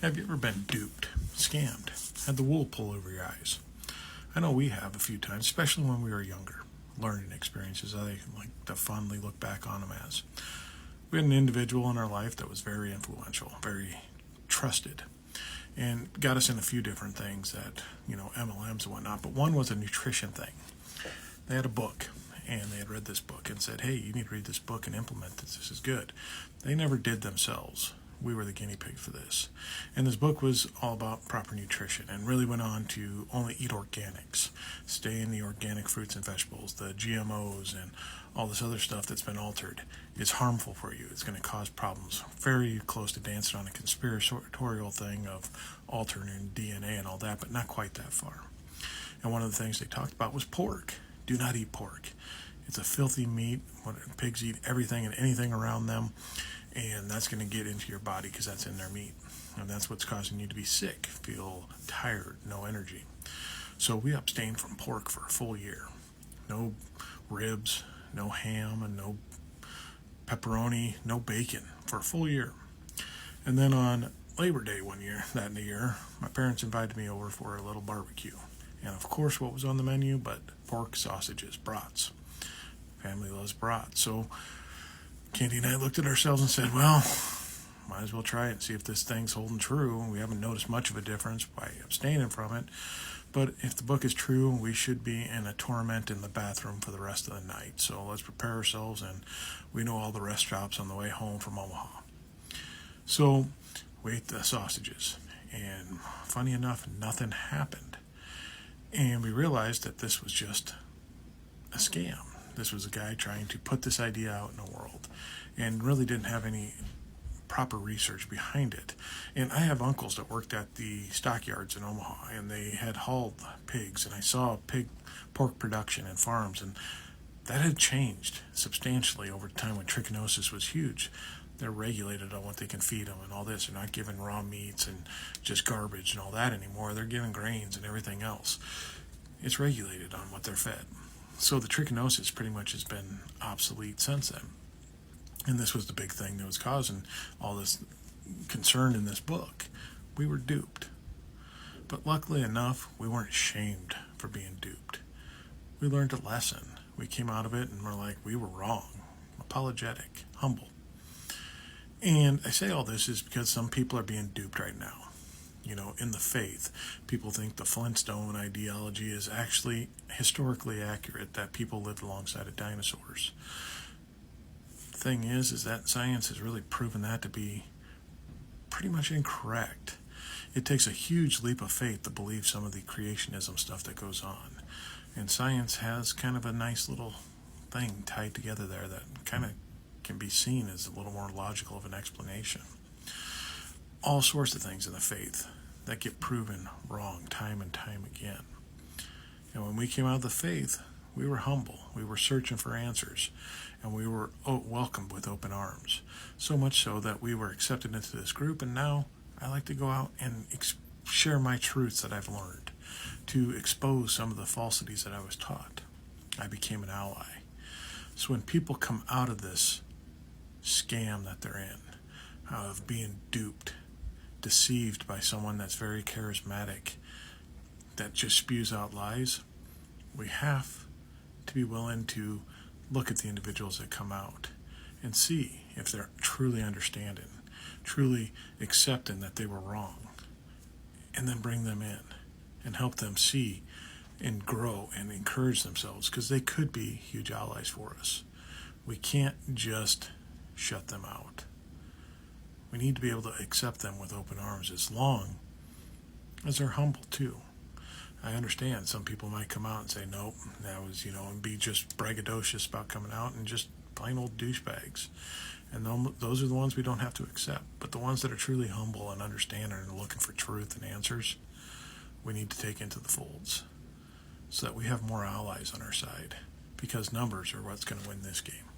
Have you ever been duped, scammed, had the wool pull over your eyes? I know we have a few times, especially when we were younger. Learning experiences, I like to fondly look back on them as. We had an individual in our life that was very influential, very trusted, and got us in a few different things that, MLMs and whatnot, but one was a nutrition thing. They had a book, and they had read this book and said, hey, you need to read this book and implement this. This is good. They never did themselves. We were the guinea pig for this. And this book was all about proper nutrition and really went on to only eat organics, stay in the organic fruits and vegetables. The GMOs and all this other stuff that's been altered is harmful for you. It's going to cause problems. Very close to dancing on a conspiratorial thing of altering DNA and all that, but not quite that far. And one of the things they talked about was pork. Do not eat pork. It's a filthy meat. Pigs eat everything and anything around them, and that's going to get into your body because that's in their meat. And that's what's causing you to be sick, feel tired, no energy. So we abstained from pork for a full year. No ribs, no ham, and no pepperoni, no bacon for a full year. And then on Labor Day that year, my parents invited me over for a little barbecue. And of course, what was on the menu but pork, sausages, brats. Family loves brats. So Candy and I looked at ourselves and said, well, might as well try it and see if this thing's holding true. We haven't noticed much of a difference by abstaining from it. But if the book is true, we should be in a torment in the bathroom for the rest of the night. So let's prepare ourselves, and we know all the rest stops on the way home from Omaha. So we ate the sausages, and funny enough, nothing happened. And we realized that this was just a scam. This was a guy trying to put this idea out in the world and really didn't have any proper research behind it. And I have uncles that worked at the stockyards in Omaha, and they had hauled pigs, and I saw pork production and farms, and that had changed substantially over time when trichinosis was huge. They're regulated on what they can feed them and all this. They're not giving raw meats and just garbage and all that anymore. They're giving grains and everything else. It's regulated on what they're fed. So the trichinosis pretty much has been obsolete since then. And this was the big thing that was causing all this concern in this book. We were duped. But luckily enough, we weren't shamed for being duped. We learned a lesson. We came out of it and we're like, we were wrong. Apologetic, humble. And I say all this is because some people are being duped right now. In the faith, people think the Flintstone ideology is actually historically accurate, that people lived alongside of dinosaurs. The thing is that science has really proven that to be pretty much incorrect. It takes a huge leap of faith to believe some of the creationism stuff that goes on. And science has kind of a nice little thing tied together there that kind of can be seen as a little more logical of an explanation. All sorts of things in the faith that get proven wrong time and time again. And when we came out of the faith, we were humble. We were searching for answers, and we were welcomed with open arms. So much so that we were accepted into this group, and now I like to go out and share my truths that I've learned, to expose some of the falsities that I was taught. I became an ally. So when people come out of this scam that they're in, of being duped, deceived by someone that's very charismatic, that just spews out lies, we have to be willing to look at the individuals that come out and see if they're truly understanding, truly accepting that they were wrong, and then bring them in and help them see and grow and encourage themselves, because they could be huge allies for us. We can't just shut them out. We need to be able to accept them with open arms as long as they're humble too. I understand some people might come out and say, nope, that was, and be just braggadocious about coming out and just plain old douchebags. And those are the ones we don't have to accept. But the ones that are truly humble and understanding and looking for truth and answers, we need to take into the folds so that we have more allies on our side, because numbers are what's going to win this game.